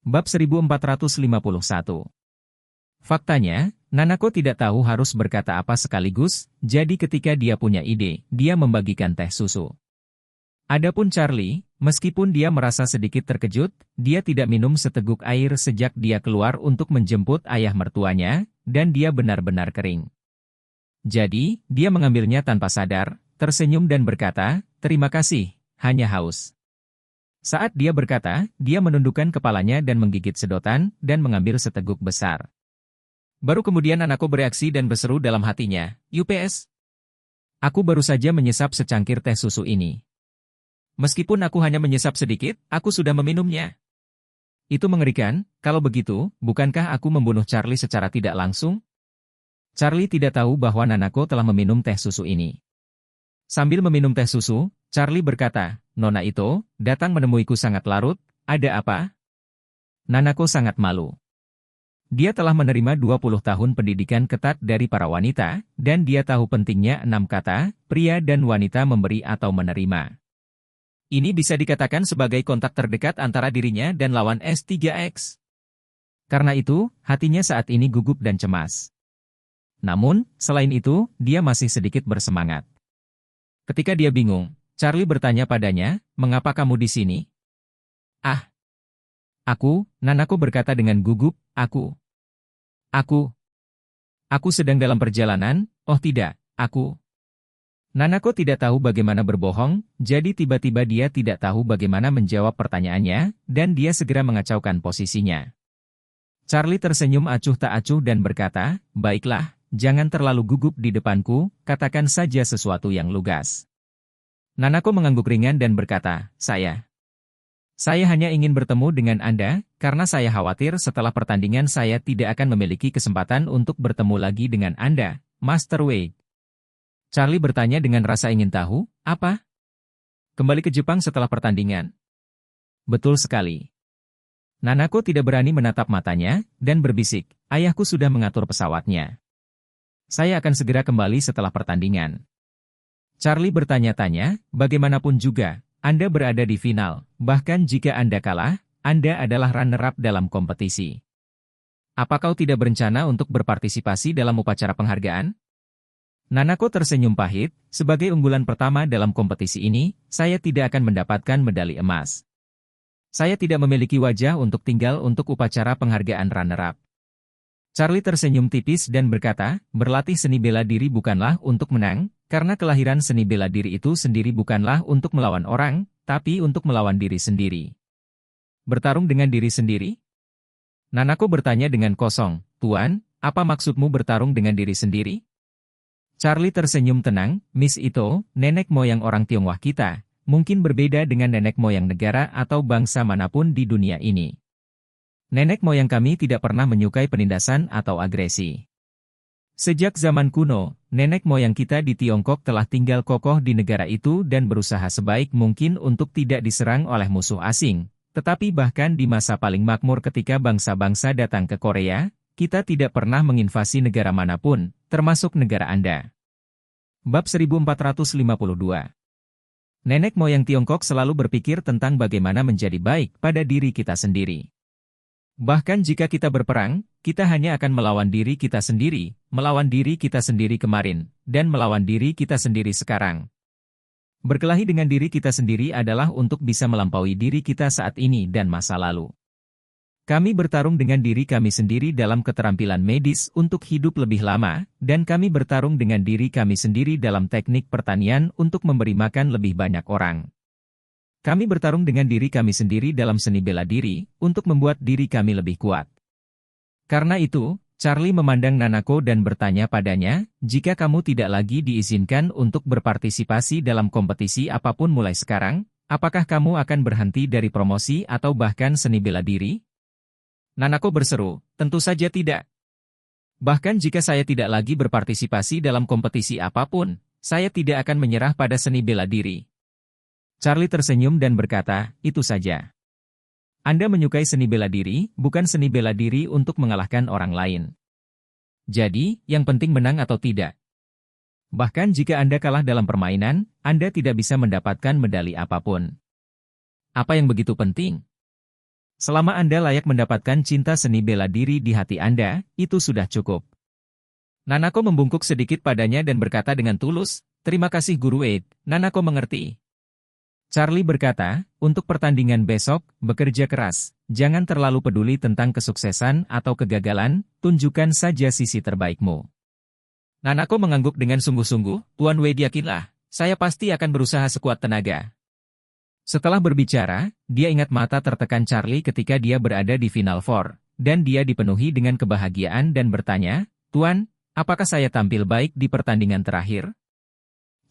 Bab 1451. Faktanya, Nanako tidak tahu harus berkata apa sekaligus, jadi ketika dia punya ide, dia membagikan teh susu. Adapun Charlie, meskipun dia merasa sedikit terkejut, dia tidak minum seteguk air sejak dia keluar untuk menjemput ayah mertuanya, dan dia benar-benar kering. Jadi, dia mengambilnya tanpa sadar, tersenyum dan berkata, "Terima kasih, hanya haus." Saat dia berkata, dia menundukkan kepalanya dan menggigit sedotan, dan mengambil seteguk besar. Baru kemudian Nanako bereaksi dan berseru dalam hatinya, "UPS! Aku baru saja menyesap secangkir teh susu ini. Meskipun aku hanya menyesap sedikit, aku sudah meminumnya. Itu mengerikan, kalau begitu, bukankah aku membunuh Charlie secara tidak langsung?" Charlie tidak tahu bahwa Nanako telah meminum teh susu ini. Sambil meminum teh susu, Charlie berkata, "Nona Ito, datang menemuiku sangat larut, ada apa?" Nanako sangat malu. Dia telah menerima 20 tahun pendidikan ketat dari para wanita, dan dia tahu pentingnya 6 kata, pria dan wanita memberi atau menerima. Ini bisa dikatakan sebagai kontak terdekat antara dirinya dan lawan S3X. Karena itu, hatinya saat ini gugup dan cemas. Namun, selain itu, dia masih sedikit bersemangat. Ketika dia bingung, Charlie bertanya padanya, "Mengapa kamu di sini?" "Ah, Nanako berkata dengan gugup, Aku sedang dalam perjalanan, oh tidak, aku." Nanako tidak tahu bagaimana berbohong, jadi tiba-tiba dia tidak tahu bagaimana menjawab pertanyaannya, dan dia segera mengacaukan posisinya. Charlie tersenyum acuh tak acuh dan berkata, "Baiklah, jangan terlalu gugup di depanku, katakan saja sesuatu yang lugas." Nanako mengangguk ringan dan berkata, Saya hanya ingin bertemu dengan Anda, karena saya khawatir setelah pertandingan saya tidak akan memiliki kesempatan untuk bertemu lagi dengan Anda, Master Wade." Charlie bertanya dengan rasa ingin tahu, "Apa? Kembali ke Jepang setelah pertandingan?" "Betul sekali." Nanako tidak berani menatap matanya, dan berbisik, "Ayahku sudah mengatur pesawatnya. Saya akan segera kembali setelah pertandingan." Charlie bertanya-tanya, "Bagaimanapun juga, Anda berada di final, bahkan jika Anda kalah, Anda adalah runner-up dalam kompetisi. Apa kau tidak berencana untuk berpartisipasi dalam upacara penghargaan?" Nanako tersenyum pahit, "Sebagai unggulan pertama dalam kompetisi ini, saya tidak akan mendapatkan medali emas. Saya tidak memiliki wajah untuk tinggal untuk upacara penghargaan runner-up." Charlie tersenyum tipis dan berkata, "Berlatih seni bela diri bukanlah untuk menang, karena kelahiran seni bela diri itu sendiri bukanlah untuk melawan orang, tapi untuk melawan diri sendiri." "Bertarung dengan diri sendiri?" Nanako bertanya dengan kosong, "Tuan, apa maksudmu bertarung dengan diri sendiri?" Charlie tersenyum tenang, "Miss Ito, nenek moyang orang Tionghoa kita, mungkin berbeda dengan nenek moyang negara atau bangsa manapun di dunia ini. Nenek moyang kami tidak pernah menyukai penindasan atau agresi. Sejak zaman kuno, nenek moyang kita di Tiongkok telah tinggal kokoh di negara itu dan berusaha sebaik mungkin untuk tidak diserang oleh musuh asing. Tetapi bahkan di masa paling makmur ketika bangsa-bangsa datang ke Korea, kita tidak pernah menginvasi negara manapun, termasuk negara Anda." Bab 1452. Nenek moyang Tiongkok selalu berpikir tentang bagaimana menjadi baik pada diri kita sendiri. Bahkan jika kita berperang, kita hanya akan melawan diri kita sendiri, melawan diri kita sendiri kemarin, dan melawan diri kita sendiri sekarang. Berkelahi dengan diri kita sendiri adalah untuk bisa melampaui diri kita saat ini dan masa lalu. Kami bertarung dengan diri kami sendiri dalam keterampilan medis untuk hidup lebih lama, dan kami bertarung dengan diri kami sendiri dalam teknik pertanian untuk memberi makan lebih banyak orang. Kami bertarung dengan diri kami sendiri dalam seni bela diri, untuk membuat diri kami lebih kuat. Karena itu, Charlie memandang Nanako dan bertanya padanya, "Jika kamu tidak lagi diizinkan untuk berpartisipasi dalam kompetisi apapun mulai sekarang, apakah kamu akan berhenti dari promosi atau bahkan seni bela diri?" Nanako berseru, "Tentu saja tidak. Bahkan jika saya tidak lagi berpartisipasi dalam kompetisi apapun, saya tidak akan menyerah pada seni bela diri." Charlie tersenyum dan berkata, "Itu saja. Anda menyukai seni bela diri, bukan seni bela diri untuk mengalahkan orang lain. Jadi, yang penting menang atau tidak. Bahkan jika Anda kalah dalam permainan, Anda tidak bisa mendapatkan medali apapun. Apa yang begitu penting? Selama Anda layak mendapatkan cinta seni bela diri di hati Anda, itu sudah cukup. Nanako membungkuk sedikit padanya dan berkata dengan tulus, "Terima kasih Guru Wade, Nanako mengerti." Charlie berkata, "Untuk pertandingan besok, bekerja keras. Jangan terlalu peduli tentang kesuksesan atau kegagalan, tunjukkan saja sisi terbaikmu." Nanako mengangguk dengan sungguh-sungguh, "Tuan Wade yakinlah, saya pasti akan berusaha sekuat tenaga." Setelah berbicara, dia ingat mata tertekan Charlie ketika dia berada di Final Four, dan dia dipenuhi dengan kebahagiaan dan bertanya, "Tuan, apakah saya tampil baik di pertandingan terakhir?"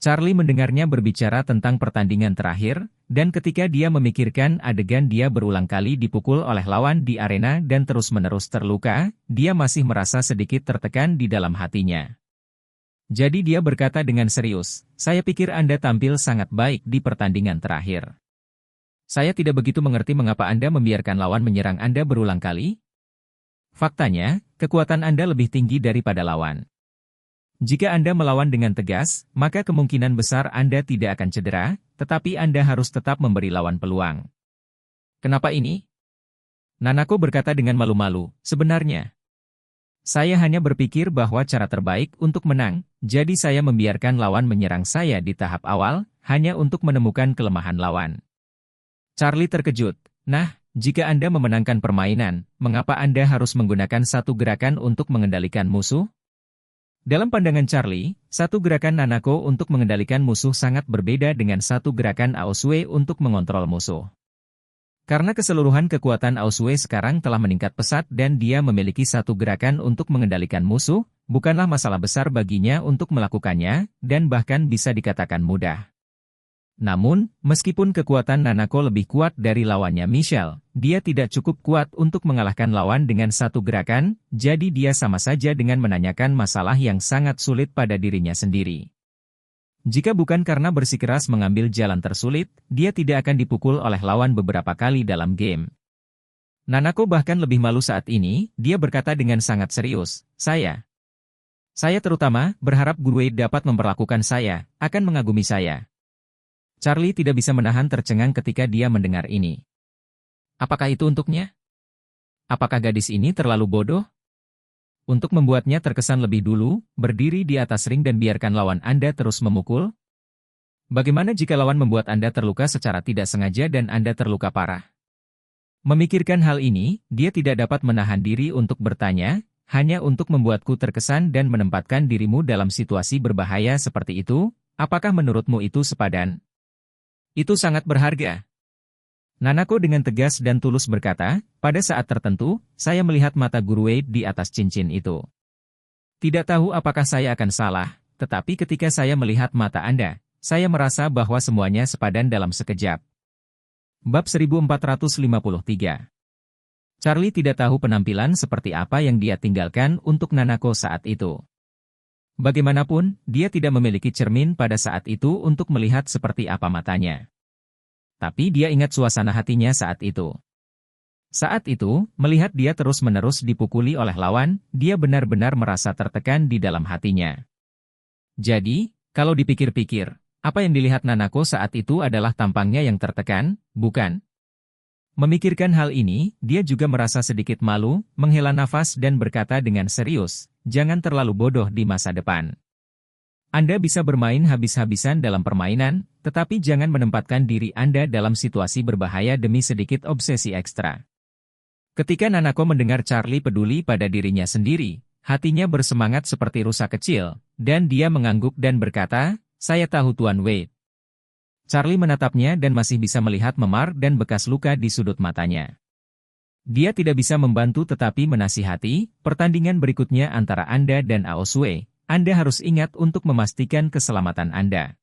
Charlie mendengarnya berbicara tentang pertandingan terakhir, dan ketika dia memikirkan adegan dia berulang kali dipukul oleh lawan di arena dan terus-menerus terluka, dia masih merasa sedikit tertekan di dalam hatinya. Jadi dia berkata dengan serius, "Saya pikir Anda tampil sangat baik di pertandingan terakhir. Saya tidak begitu mengerti mengapa Anda membiarkan lawan menyerang Anda berulang kali. Faktanya, kekuatan Anda lebih tinggi daripada lawan. Jika Anda melawan dengan tegas, maka kemungkinan besar Anda tidak akan cedera, tetapi Anda harus tetap memberi lawan peluang." "Kenapa ini?" Nanako berkata dengan malu-malu, "Sebenarnya, saya hanya berpikir bahwa cara terbaik untuk menang, jadi saya membiarkan lawan menyerang saya di tahap awal, hanya untuk menemukan kelemahan lawan." Charlie terkejut. "Nah, jika Anda memenangkan permainan, mengapa Anda harus menggunakan satu gerakan untuk mengendalikan musuh?" Dalam pandangan Charlie, satu gerakan Nanako untuk mengendalikan musuh sangat berbeda dengan satu gerakan Aosue untuk mengontrol musuh. Karena keseluruhan kekuatan Aosue sekarang telah meningkat pesat dan dia memiliki satu gerakan untuk mengendalikan musuh, bukanlah masalah besar baginya untuk melakukannya, dan bahkan bisa dikatakan mudah. Namun, meskipun kekuatan Nanako lebih kuat dari lawannya Michelle, dia tidak cukup kuat untuk mengalahkan lawan dengan satu gerakan, jadi dia sama saja dengan menanyakan masalah yang sangat sulit pada dirinya sendiri. Jika bukan karena bersikeras mengambil jalan tersulit, dia tidak akan dipukul oleh lawan beberapa kali dalam game. Nanako bahkan lebih malu saat ini, dia berkata dengan sangat serius, Saya terutama, berharap Guru Wade dapat memperlakukan saya, akan mengagumi saya." Charlie tidak bisa menahan tercengang ketika dia mendengar ini. Apakah itu untuknya? Apakah gadis ini terlalu bodoh? Untuk membuatnya terkesan lebih dulu, berdiri di atas ring dan biarkan lawan Anda terus memukul? Bagaimana jika lawan membuat Anda terluka secara tidak sengaja dan Anda terluka parah? Memikirkan hal ini, dia tidak dapat menahan diri untuk bertanya, hanya untuk membuatku terkesan dan menempatkan dirimu dalam situasi berbahaya seperti itu, apakah menurutmu itu sepadan? Itu sangat berharga. Nanako dengan tegas dan tulus berkata, "Pada saat tertentu, saya melihat mata Guru Wade di atas cincin itu. Tidak tahu apakah saya akan salah, tetapi ketika saya melihat mata Anda, saya merasa bahwa semuanya sepadan dalam sekejap." Bab 1453. Charlie tidak tahu penampilan seperti apa yang dia tinggalkan untuk Nanako saat itu. Bagaimanapun, dia tidak memiliki cermin pada saat itu untuk melihat seperti apa matanya. Tapi dia ingat suasana hatinya saat itu. Saat itu, melihat dia terus-menerus dipukuli oleh lawan, dia benar-benar merasa tertekan di dalam hatinya. Jadi, kalau dipikir-pikir, apa yang dilihat Nanako saat itu adalah tampangnya yang tertekan, bukan? Memikirkan hal ini, dia juga merasa sedikit malu, menghela nafas dan berkata dengan serius, "Jangan terlalu bodoh di masa depan. Anda bisa bermain habis-habisan dalam permainan, tetapi jangan menempatkan diri Anda dalam situasi berbahaya demi sedikit obsesi ekstra." Ketika Nanako mendengar Charlie peduli pada dirinya sendiri, hatinya bersemangat seperti rusa kecil, dan dia mengangguk dan berkata, "Saya tahu Tuan Wade." Charlie menatapnya dan masih bisa melihat memar dan bekas luka di sudut matanya. Dia tidak bisa membantu tetapi menasihati, "Pertandingan berikutnya antara Anda dan Aosue, Anda harus ingat untuk memastikan keselamatan Anda.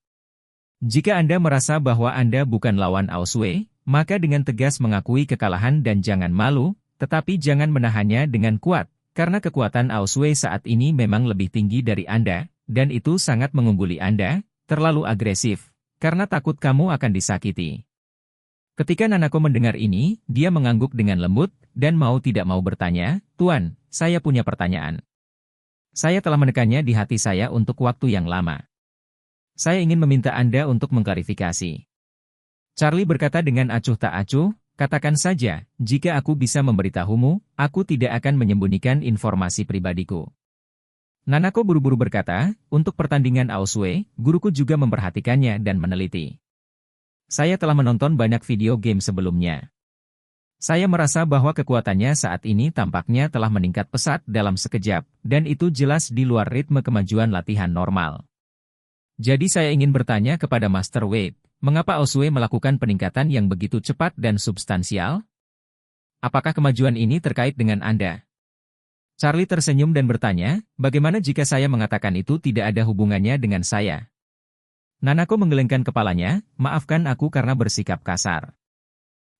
Jika Anda merasa bahwa Anda bukan lawan Aosue, maka dengan tegas mengakui kekalahan dan jangan malu, tetapi jangan menahannya dengan kuat, karena kekuatan Aosue saat ini memang lebih tinggi dari Anda, dan itu sangat mengungguli Anda, terlalu agresif, karena takut kamu akan disakiti." Ketika Nanako mendengar ini, dia mengangguk dengan lembut, dan mau tidak mau bertanya, "Tuan, saya punya pertanyaan. Saya telah menekannya di hati saya untuk waktu yang lama. Saya ingin meminta Anda untuk mengklarifikasi." Charlie berkata dengan acuh tak acuh, Katakan saja, jika aku bisa memberitahumu, aku tidak akan menyembunyikan informasi pribadiku. Nanako buru-buru berkata, untuk pertandingan Aosue, guruku juga memperhatikannya dan meneliti. Saya telah menonton banyak video game sebelumnya. Saya merasa bahwa kekuatannya saat ini tampaknya telah meningkat pesat dalam sekejap, dan itu jelas di luar ritme kemajuan latihan normal. Jadi saya ingin bertanya kepada Master Wade, mengapa Aosue melakukan peningkatan yang begitu cepat dan substansial? Apakah kemajuan ini terkait dengan Anda? Charlie tersenyum dan bertanya, bagaimana jika saya mengatakan itu tidak ada hubungannya dengan saya? Nanako menggelengkan kepalanya, maafkan aku karena bersikap kasar.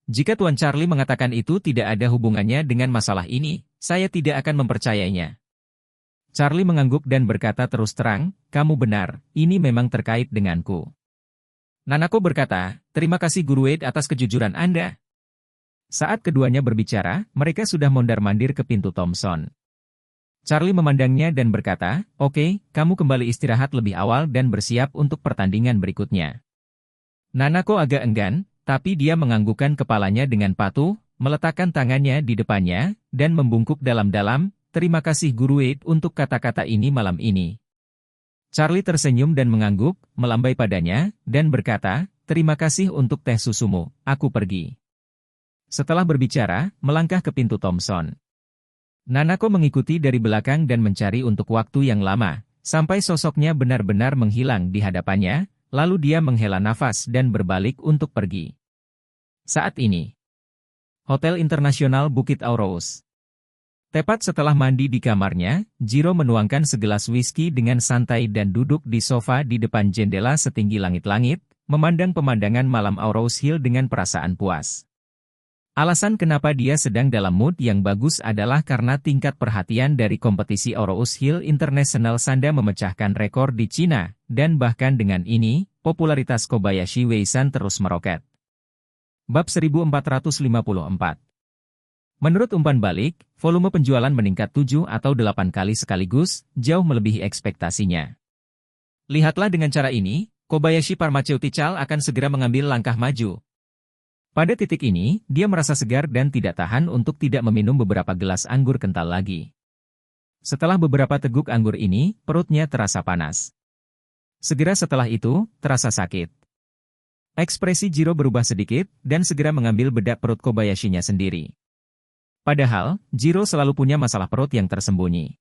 Jika Tuan Charlie mengatakan itu tidak ada hubungannya dengan masalah ini, saya tidak akan mempercayainya. Charlie mengangguk dan berkata terus terang, kamu benar, ini memang terkait denganku. Nanako berkata, terima kasih Guru Wade atas kejujuran Anda. Saat keduanya berbicara, mereka sudah mondar-mandir ke pintu Thompson. Charlie memandangnya dan berkata, oke, kamu kembali istirahat lebih awal dan bersiap untuk pertandingan berikutnya. Nanako agak enggan, tapi dia menganggukkan kepalanya dengan patuh, meletakkan tangannya di depannya, dan membungkuk dalam-dalam, terima kasih Guru Wade untuk kata-kata ini malam ini. Charlie tersenyum dan mengangguk, melambai padanya, dan berkata, terima kasih untuk teh susumu, aku pergi. Setelah berbicara, melangkah ke pintu Thompson. Nanako mengikuti dari belakang dan mencari untuk waktu yang lama, sampai sosoknya benar-benar menghilang di hadapannya, lalu dia menghela nafas dan berbalik untuk pergi. Saat ini, Hotel Internasional Bukit Aurous. Tepat setelah mandi di kamarnya, Jiro menuangkan segelas whisky dengan santai dan duduk di sofa di depan jendela setinggi langit-langit, memandang pemandangan malam Aurous Hill dengan perasaan puas. Alasan kenapa dia sedang dalam mood yang bagus adalah karena tingkat perhatian dari kompetisi Aurous Hill International Sanda memecahkan rekor di Cina, dan bahkan dengan ini, popularitas Kobayashi Wei-san terus meroket. Bab 1454. Menurut umpan balik, volume penjualan meningkat 7 atau 8 kali sekaligus, jauh melebihi ekspektasinya. Lihatlah dengan cara ini, Kobayashi Pharmaceutical akan segera mengambil langkah maju. Pada titik ini, dia merasa segar dan tidak tahan untuk tidak meminum beberapa gelas anggur kental lagi. Setelah beberapa teguk anggur ini, perutnya terasa panas. Segera setelah itu, terasa sakit. Ekspresi Jiro berubah sedikit, dan segera mengambil bedak perut Kobayashinya sendiri. Padahal, Jiro selalu punya masalah perut yang tersembunyi.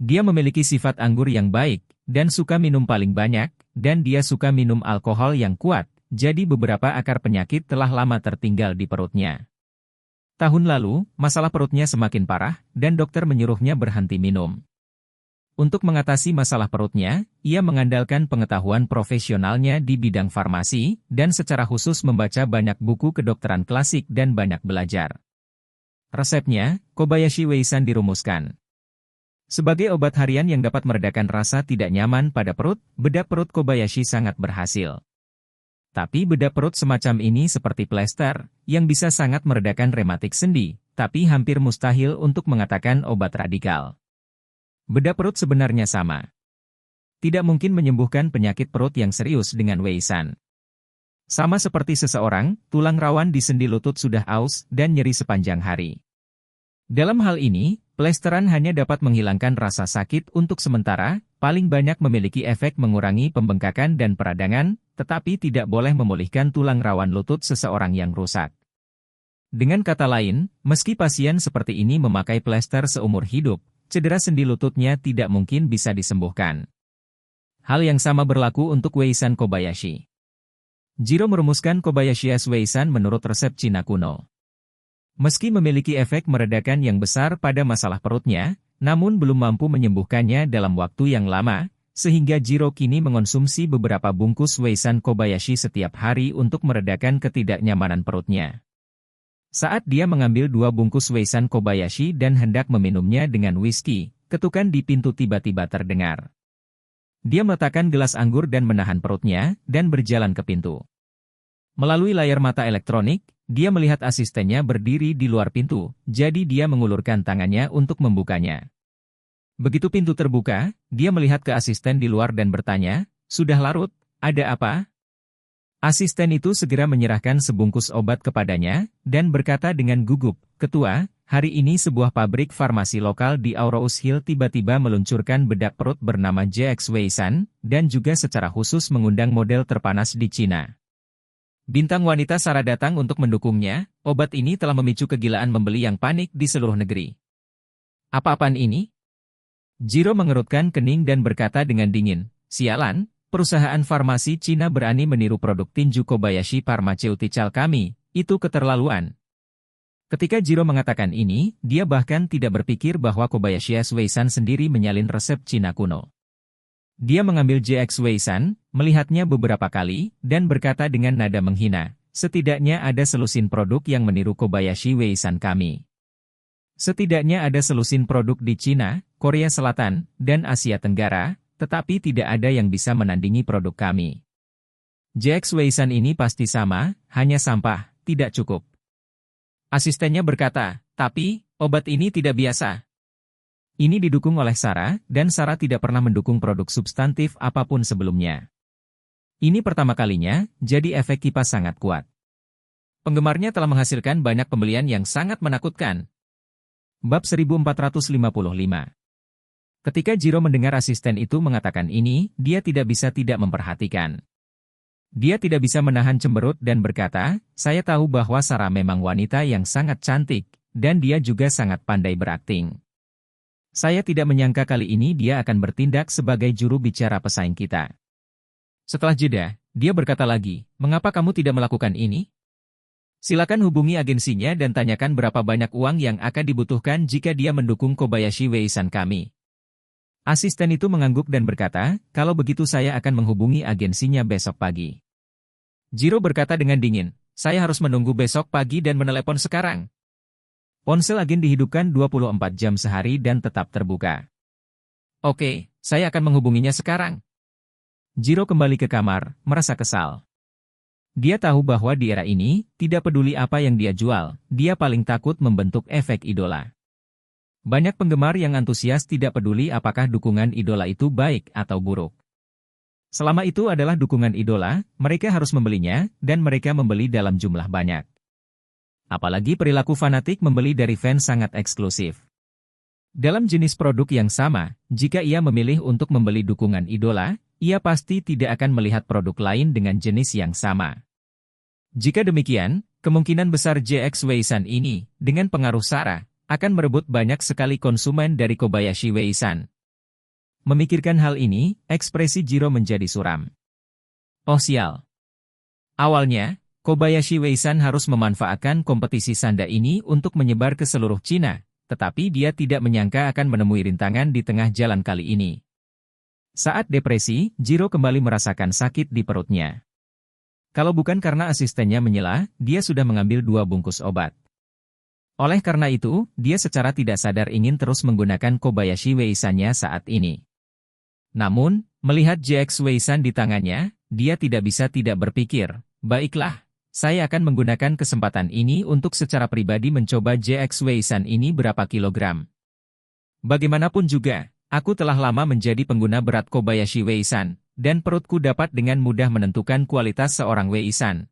Dia memiliki sifat anggur yang baik, dan suka minum paling banyak, dan dia suka minum alkohol yang kuat, jadi beberapa akar penyakit telah lama tertinggal di perutnya. Tahun lalu, masalah perutnya semakin parah, dan dokter menyuruhnya berhenti minum. Untuk mengatasi masalah perutnya, ia mengandalkan pengetahuan profesionalnya di bidang farmasi, dan secara khusus membaca banyak buku kedokteran klasik dan banyak belajar. Resepnya, Kobayashi Wei-san dirumuskan. Sebagai obat harian yang dapat meredakan rasa tidak nyaman pada perut, bedak perut Kobayashi sangat berhasil. Tapi bedak perut semacam ini seperti plester, yang bisa sangat meredakan rematik sendi, tapi hampir mustahil untuk mengatakan obat radikal. Bedak perut sebenarnya sama. Tidak mungkin menyembuhkan penyakit perut yang serius dengan Wei-san. Sama seperti seseorang, tulang rawan di sendi lutut sudah aus dan nyeri sepanjang hari. Dalam hal ini, plesteran hanya dapat menghilangkan rasa sakit untuk sementara, paling banyak memiliki efek mengurangi pembengkakan dan peradangan, tetapi tidak boleh memulihkan tulang rawan lutut seseorang yang rusak. Dengan kata lain, meski pasien seperti ini memakai plester seumur hidup, cedera sendi lututnya tidak mungkin bisa disembuhkan. Hal yang sama berlaku untuk Wei-san Kobayashi. Jiro merumuskan Kobayashi Wei-san menurut resep Cina kuno. Meski memiliki efek meredakan yang besar pada masalah perutnya, namun belum mampu menyembuhkannya dalam waktu yang lama, sehingga Jiro kini mengonsumsi beberapa bungkus Wei-san Kobayashi setiap hari untuk meredakan ketidaknyamanan perutnya. Saat dia mengambil 2 bungkus Wei-san Kobayashi dan hendak meminumnya dengan whisky, ketukan di pintu tiba-tiba terdengar. Dia meletakkan gelas anggur dan menahan perutnya, dan berjalan ke pintu. Melalui layar mata elektronik, dia melihat asistennya berdiri di luar pintu, jadi dia mengulurkan tangannya untuk membukanya. Begitu pintu terbuka, dia melihat ke asisten di luar dan bertanya, "Sudah larut, ada apa?" Asisten itu segera menyerahkan sebungkus obat kepadanya, dan berkata dengan gugup, "Ketua, hari ini sebuah pabrik farmasi lokal di Aurous Hill tiba-tiba meluncurkan bedak perut bernama JX Weisan, dan juga secara khusus mengundang model terpanas di Cina. Bintang wanita Sarah datang untuk mendukungnya. Obat ini telah memicu kegilaan membeli yang panik di seluruh negeri." "Apa-apaan ini?" Jiro mengerutkan kening dan berkata dengan dingin, "Sialan, perusahaan farmasi Cina berani meniru produk tinju Kobayashi Pharmaceutical kami, itu keterlaluan." Ketika Jiro mengatakan ini, dia bahkan tidak berpikir bahwa Kobayashi Weisan sendiri menyalin resep Cina kuno. Dia mengambil JX Weisan, melihatnya beberapa kali, dan berkata dengan nada menghina, "Setidaknya ada selusin produk yang meniru Kobayashi Weisan kami. Setidaknya ada selusin produk di Cina, Korea Selatan, dan Asia Tenggara, tetapi tidak ada yang bisa menandingi produk kami. JX Weisan ini pasti sama, hanya sampah, tidak cukup." Asistennya berkata, "Tapi, obat ini tidak biasa." Ini didukung oleh Sarah, dan Sarah tidak pernah mendukung produk substantif apapun sebelumnya. Ini pertama kalinya, jadi efek kipas sangat kuat. Penggemarnya telah menghasilkan banyak pembelian yang sangat menakutkan. Bab 1455. Ketika Jiro mendengar asisten itu mengatakan ini, dia tidak bisa tidak memperhatikan. Dia tidak bisa menahan cemberut dan berkata, "Saya tahu bahwa Sarah memang wanita yang sangat cantik, dan dia juga sangat pandai berakting. Saya tidak menyangka kali ini dia akan bertindak sebagai juru bicara pesaing kita." Setelah jeda, dia berkata lagi, "Mengapa kamu tidak melakukan ini? Silakan hubungi agensinya dan tanyakan berapa banyak uang yang akan dibutuhkan jika dia mendukung Kobayashi Weisan kami." Asisten itu mengangguk dan berkata, "Kalau begitu saya akan menghubungi agensinya besok pagi." Jiro berkata dengan dingin, "Saya harus menunggu besok pagi dan menelepon sekarang." Ponsel agen dihidupkan 24 jam sehari dan tetap terbuka. "Oke, saya akan menghubunginya sekarang." Jiro kembali ke kamar, merasa kesal. Dia tahu bahwa di era ini, tidak peduli apa yang dia jual, dia paling takut membentuk efek idola. Banyak penggemar yang antusias tidak peduli apakah dukungan idola itu baik atau buruk. Selama itu adalah dukungan idola, mereka harus membelinya, dan mereka membeli dalam jumlah banyak. Apalagi perilaku fanatik membeli dari fans sangat eksklusif. Dalam jenis produk yang sama, jika ia memilih untuk membeli dukungan idola, ia pasti tidak akan melihat produk lain dengan jenis yang sama. Jika demikian, kemungkinan besar JX Weisan ini, dengan pengaruh Sarah, akan merebut banyak sekali konsumen dari Kobayashi Weisan. Memikirkan hal ini, ekspresi Jiro menjadi suram. Oh sial. Awalnya, Kobayashi Weisan harus memanfaatkan kompetisi sanda ini untuk menyebar ke seluruh Cina, tetapi dia tidak menyangka akan menemui rintangan di tengah jalan kali ini. Saat depresi, Jiro kembali merasakan sakit di perutnya. Kalau bukan karena asistennya menyela, dia sudah mengambil 2 bungkus obat. Oleh karena itu, dia secara tidak sadar ingin terus menggunakan Kobayashi Weisan-nya saat ini. Namun, melihat JX Weisan di tangannya, dia tidak bisa tidak berpikir, "Baiklah, saya akan menggunakan kesempatan ini untuk secara pribadi mencoba JX Weisan ini berapa kilogram. Bagaimanapun juga, aku telah lama menjadi pengguna berat Kobayashi Weisan, dan perutku dapat dengan mudah menentukan kualitas seorang Weisan.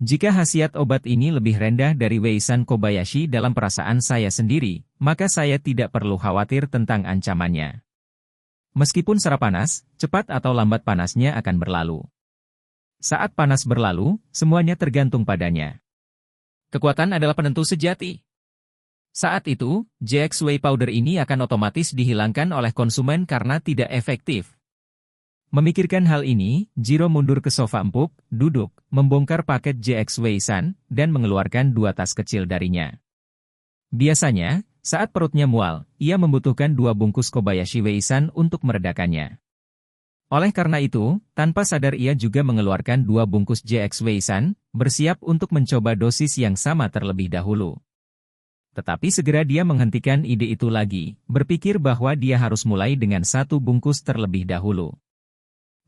Jika khasiat obat ini lebih rendah dari Weisan Kobayashi dalam perasaan saya sendiri, maka saya tidak perlu khawatir tentang ancamannya. Meskipun Sarah panas, cepat atau lambat panasnya akan berlalu. Saat panas berlalu, semuanya tergantung padanya. Kekuatan adalah penentu sejati. Saat itu, JX Whey Powder ini akan otomatis dihilangkan oleh konsumen karena tidak efektif. Memikirkan hal ini, Jiro mundur ke sofa empuk, duduk, membongkar paket JX Weisan, dan mengeluarkan 2 tas kecil darinya. Biasanya, saat perutnya mual, ia membutuhkan 2 bungkus Kobayashi Weisan untuk meredakannya. Oleh karena itu, tanpa sadar ia juga mengeluarkan 2 bungkus JX Weisan, bersiap untuk mencoba dosis yang sama terlebih dahulu. Tetapi segera dia menghentikan ide itu lagi, berpikir bahwa dia harus mulai dengan 1 bungkus terlebih dahulu.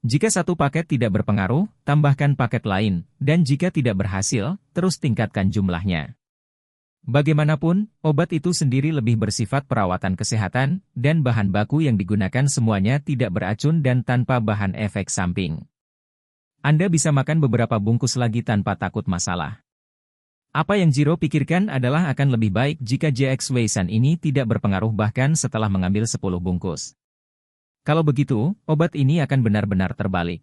Jika 1 paket tidak berpengaruh, tambahkan paket lain, dan jika tidak berhasil, terus tingkatkan jumlahnya. Bagaimanapun, obat itu sendiri lebih bersifat perawatan kesehatan, dan bahan baku yang digunakan semuanya tidak beracun dan tanpa bahan efek samping. Anda bisa makan beberapa bungkus lagi tanpa takut masalah. Apa yang Jiro pikirkan adalah akan lebih baik jika JX Wei-san ini tidak berpengaruh bahkan setelah mengambil 10 bungkus. Kalau begitu, obat ini akan benar-benar terbalik.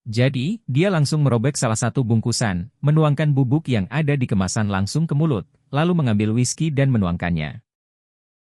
Jadi, dia langsung merobek salah satu bungkusan, menuangkan bubuk yang ada di kemasan langsung ke mulut, lalu mengambil whisky dan menuangkannya.